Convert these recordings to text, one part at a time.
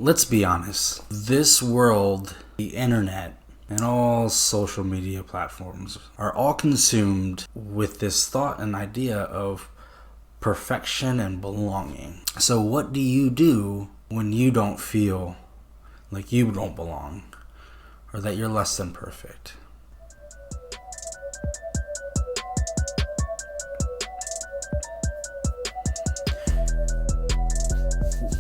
Let's be honest. This world, the internet, and all social media platforms are all consumed with this thought and idea of perfection and belonging. So, what do you do when you don't feel like you don't belong or that you're less than perfect?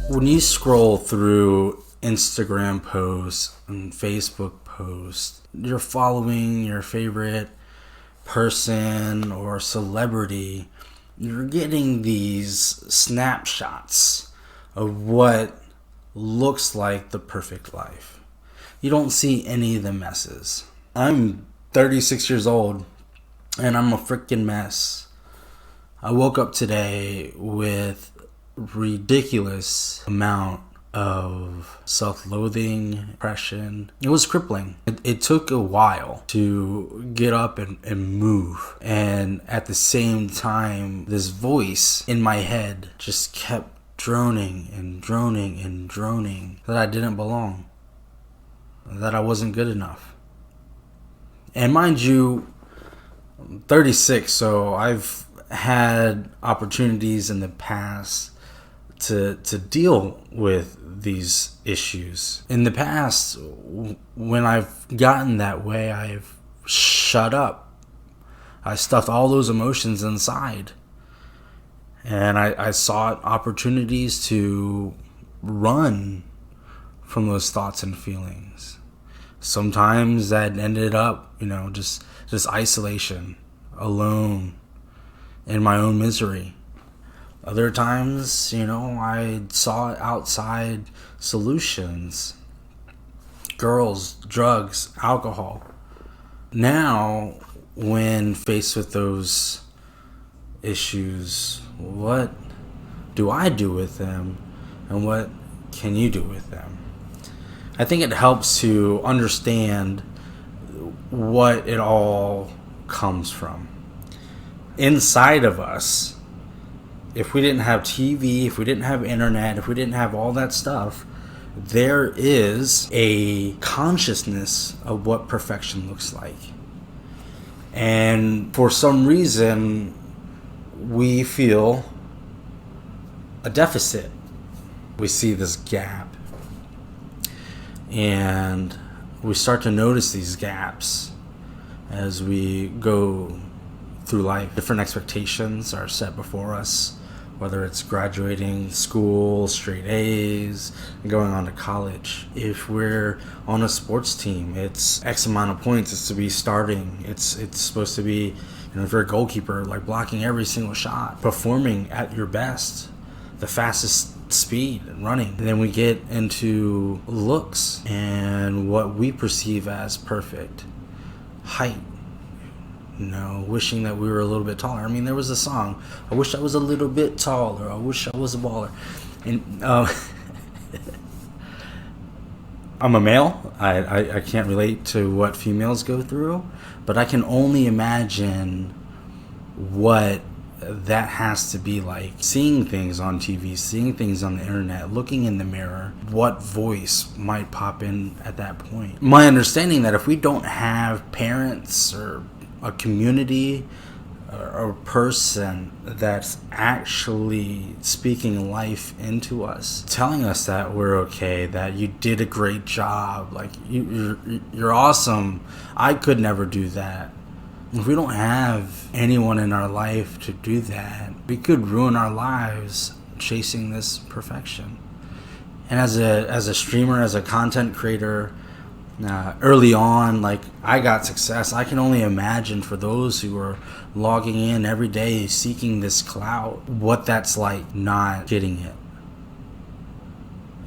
When you scroll through Instagram posts and Facebook posts, you're following your favorite person or celebrity, you're getting these snapshots of what looks like the perfect life. You don't see any of the messes. I'm 36 years old and I'm a freaking mess. I woke up today with ridiculous amount of self-loathing, depression. It was crippling. It took a while to get up and move. And at the same time, this voice in my head just kept droning and droning and droning that I didn't belong, that I wasn't good enough. And mind you, I'm 36, so I've had opportunities in the past to deal with these issues. In the past, when I've gotten that way, I've shut up. I stuffed all those emotions inside. And I sought opportunities to run from those thoughts and feelings. Sometimes that ended up, just isolation, alone, in my own misery. Other times, I sought outside solutions. Girls, drugs, alcohol. Now, when faced with those issues, what do I do with them? And what can you do with them? I think it helps to understand what it all comes from. Inside of us, if we didn't have TV, if we didn't have internet, if we didn't have all that stuff, there is a consciousness of what perfection looks like. And for some reason, we feel a deficit. We see this gap. And we start to notice these gaps as we go through life. Different expectations are set before us, whether it's graduating school, straight A's, and going on to college. If we're on a sports team, it's X amount of points. It's to be starting. It's supposed to be, if you're a goalkeeper, like blocking every single shot, performing at your best, the fastest speed and running. And then we get into looks and what we perceive as perfect. Height. Wishing that we were a little bit taller. I mean, there was a song, I wish I was a little bit taller, I wish I was a baller. And I'm a male. I can't relate to what females go through, but I can only imagine what that has to be like. Seeing things on TV, seeing things on the internet, looking in the mirror, what voice might pop in at that point. My understanding that if we don't have parents or a community or a person that's actually speaking life into us, telling us that we're okay, that you did a great job, like you're awesome, I could never do that. If we don't have anyone in our life to do that, we could ruin our lives chasing this perfection. And as a streamer, as a content creator, early on, like I got success. I can only imagine for those who are logging in every day seeking this clout, what that's like not getting it.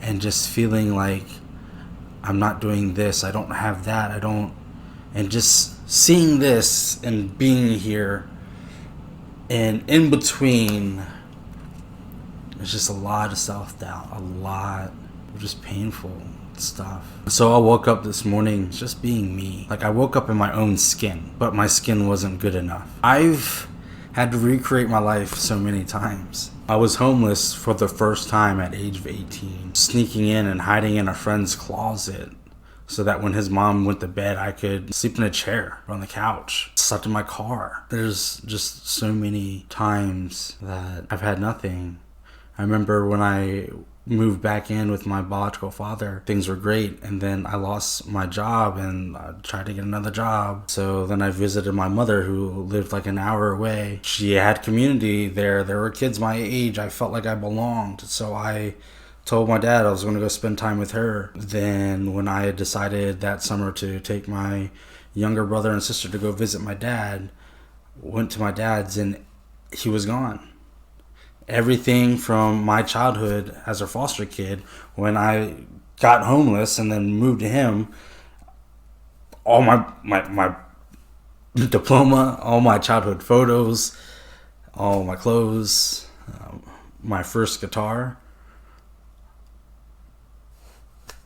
And just feeling like I'm not doing this, I don't have that, and just seeing this and being here, and in between, there's just a lot of self-doubt, a lot of just painful stuff. So I woke up this morning just being me. Like I woke up in my own skin, but my skin wasn't good enough. I've Had to recreate my life so many times. I was homeless for the first time at age of 18, sneaking in and hiding in a friend's closet so that when his mom went to bed, I could sleep in a chair or on the couch, slept in my car. There's just so many times that I've had nothing. I remember when I moved back in with my biological father, things were great, and then I lost my job and I tried to get another job. So then I visited my mother, who lived like an hour away. She had community there. There were kids my age. I felt like I belonged. So I told my dad I was going to go spend time with her. Then when I had decided that summer to take my younger brother and sister to go visit my dad, went to my dad's and he was gone. Everything from my childhood as a foster kid, when I got homeless and then moved to him, all my diploma, all my childhood photos, all my clothes, my first guitar,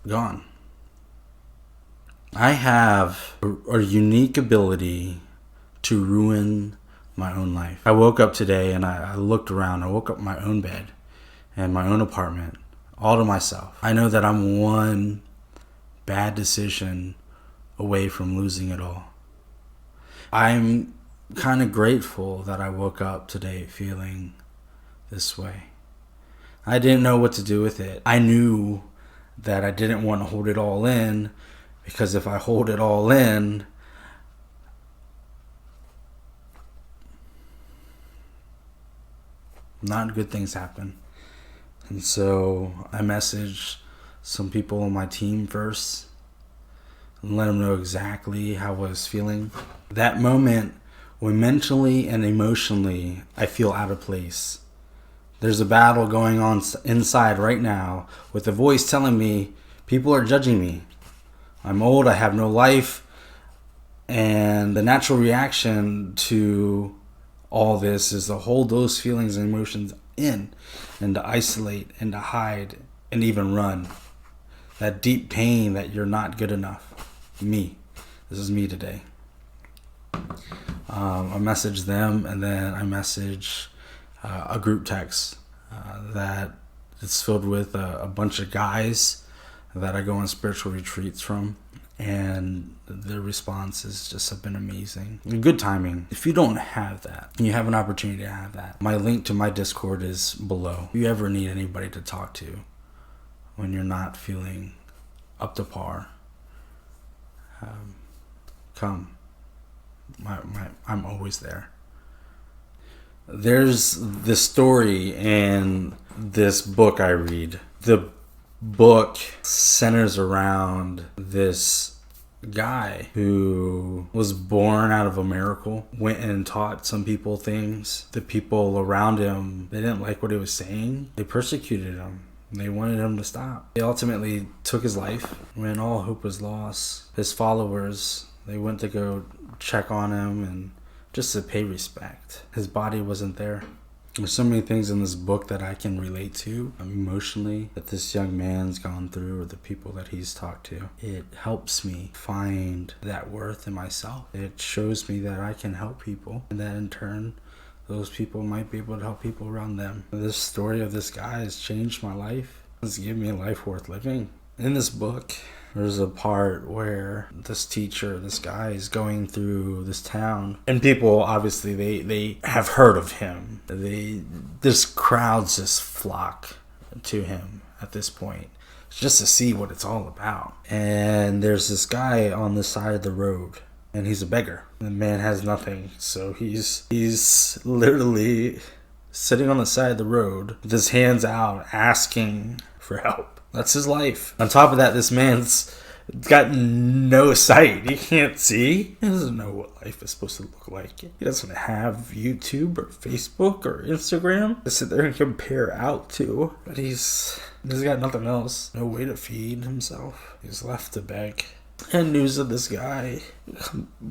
gone. I have a unique ability to ruin my own life. I woke up today and I looked around. I woke up in my own bed and my own apartment, all to myself. I know that I'm one bad decision away from losing it all. I'm kind of grateful that I woke up today feeling this way. I didn't know what to do with it. I knew that I didn't want to hold it all in, because if I hold it all in, not good things happen. And so I messaged some people on my team first and let them know exactly how I was feeling. That moment when mentally and emotionally I feel out of place. There's a battle going on inside right now with a voice telling me people are judging me. I'm old, I have no life, and the natural reaction to all this is to hold those feelings and emotions in and to isolate and to hide and even run. That deep pain that you're not good enough. Me. This is me today. I message them, and then I message a group text that it's filled with a bunch of guys that I go on spiritual retreats from. And their responses just have been amazing. Good timing. If you don't have that, and you have an opportunity to have that, my link to my Discord is below. If you ever need anybody to talk to when you're not feeling up to par, come. I'm always there. There's this story in this book I read. The book centers around this guy who was born out of a miracle, went and taught some people things. The people around him, they didn't like what he was saying. They persecuted him. They wanted him to stop. They ultimately took his life when all hope was lost. His followers, they went to go check on him and just to pay respect. His body wasn't there. There's so many things in this book that I can relate to emotionally that this young man's gone through, or the people that he's talked to. It helps me find that worth in myself. It shows me that I can help people, and that in turn, those people might be able to help people around them. This story of this guy has changed my life. It's given me a life worth living. In this book, there's a part where this teacher, this guy, is going through this town, and people obviously they have heard of him. This crowds just flock to him at this point, just to see what it's all about. And there's this guy on the side of the road, and he's a beggar. The man has nothing, so he's literally sitting on the side of the road with his hands out, asking for help. That's his life. On top of that, this man's got no sight. He can't see. He doesn't know what life is supposed to look like. He doesn't have YouTube or Facebook or Instagram to sit there and compare out to. But he's got nothing else. No way to feed himself. He's left to beg. And news of this guy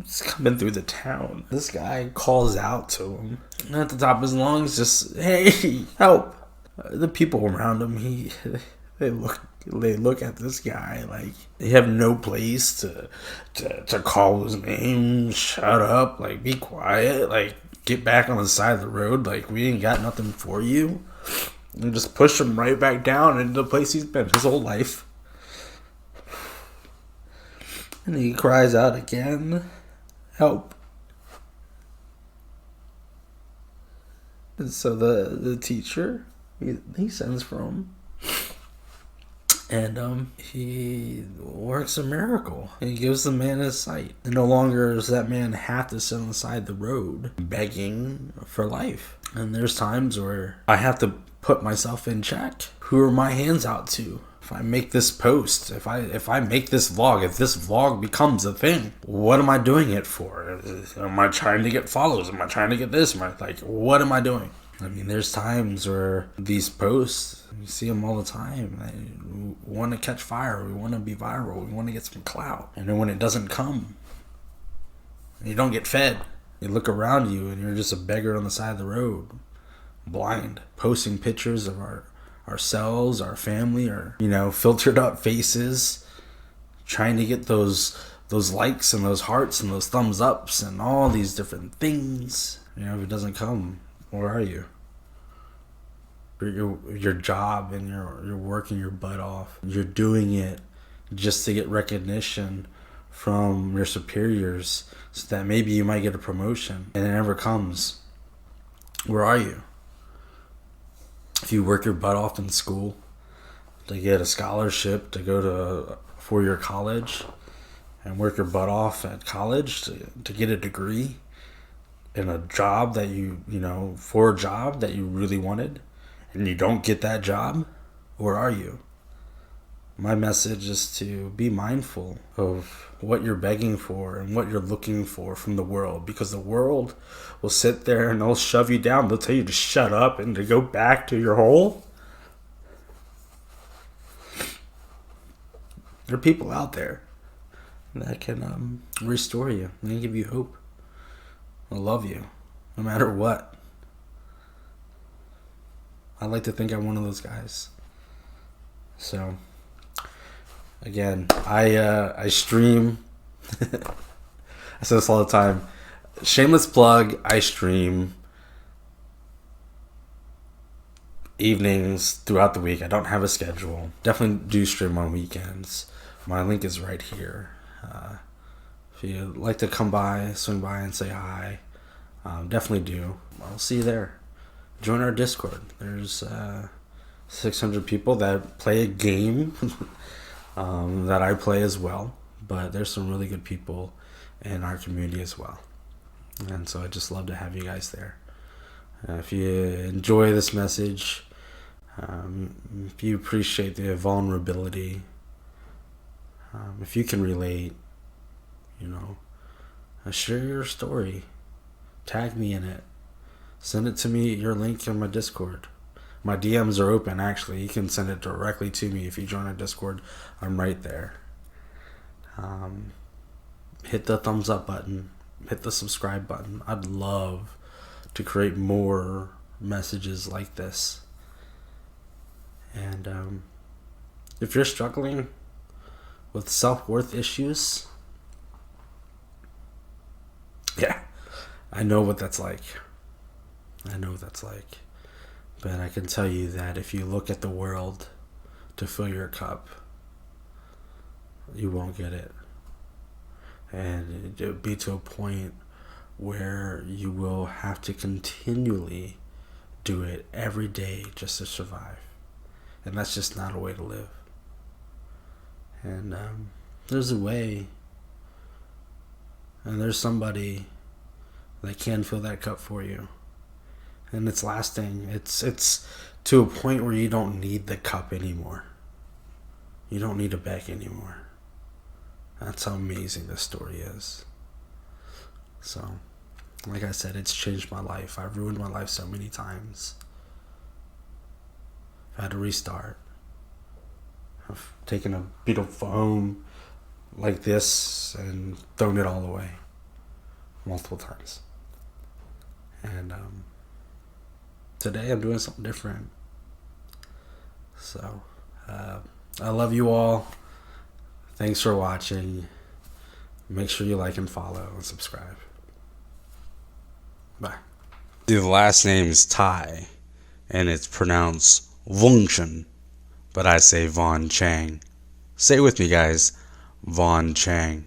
is coming through the town. This guy calls out to him. And at the top of his lungs, just, hey, help. The people around him, They look at this guy like they have no place to call his name. Shut up, like be quiet, like get back on the side of the road like we ain't got nothing for you, and just push him right back down into the place he's been his whole life. And he cries out again, help. And so the teacher, he sends for him. And he works a miracle. He gives the man his sight. And no longer does that man have to sit on the side of the road begging for life. And there's times where I have to put myself in check. Who are my hands out to? If I make this post, if I make this vlog, if this vlog becomes a thing, what am I doing it for? Am I trying to get follows? Am I trying to get this? What am I doing? I mean, there's times where these posts, you see them all the time. We want to catch fire. We want to be viral. We want to get some clout. And then when it doesn't come, you don't get fed. You look around you and you're just a beggar on the side of the road, blind, posting pictures of ourselves, our family, or filtered up faces, trying to get those likes and those hearts and those thumbs ups and all these different things. If it doesn't come, where are you? Your job, and you're working your butt off. You're doing it just to get recognition from your superiors, so that maybe you might get a promotion, and it never comes. Where are you? If you work your butt off in school to get a scholarship to go to a 4-year college, and work your butt off at college to get a degree in a job that for a job that you really wanted, and you don't get that job, where are you? My message is to be mindful of what you're begging for and what you're looking for from the world, because the world will sit there and they'll shove you down. They'll tell you to shut up and to go back to your hole. There are people out there that can restore you and give you hope. I love you no matter what. I like to think I'm one of those guys. So again, I stream. I say this all the time. Shameless plug, I stream evenings throughout the week. I don't have a schedule. Definitely do stream on weekends. My link is right here. If you'd like to come by, swing by and say hi, definitely do. I'll see you there. Join our Discord. There's 600 people that play a game that I play as well. But there's some really good people in our community as well. And so I just love to have you guys there. If you enjoy this message, if you appreciate the vulnerability, if you can relate, share your story. Tag me in it. Send it to me, your link in my Discord. My DMs are open, actually. You can send it directly to me if you join our Discord. I'm right there. Hit the thumbs up button. Hit the subscribe button. I'd love to create more messages like this. And if you're struggling with self-worth issues, yeah, I know what that's like. But I can tell you that if you look at the world to fill your cup, you won't get it. And it'll be to a point where you will have to continually do it every day just to survive. And that's just not a way to live. And there's a way, and there's somebody that can fill that cup for you. And it's lasting. It's to a point where you don't need the cup anymore. You don't need to beg anymore. That's how amazing this story is. So, like I said, it's changed my life. I've ruined my life so many times. I've had to restart. I've taken a beautiful phone like this and thrown it all away multiple times. And today I'm doing something different. So, I love you all. Thanks for watching. Make sure you like and follow and subscribe. Bye. The last name is Tai, and it's pronounced Vongshen, but I say Von Chang. Say it with me, guys. Von Chang.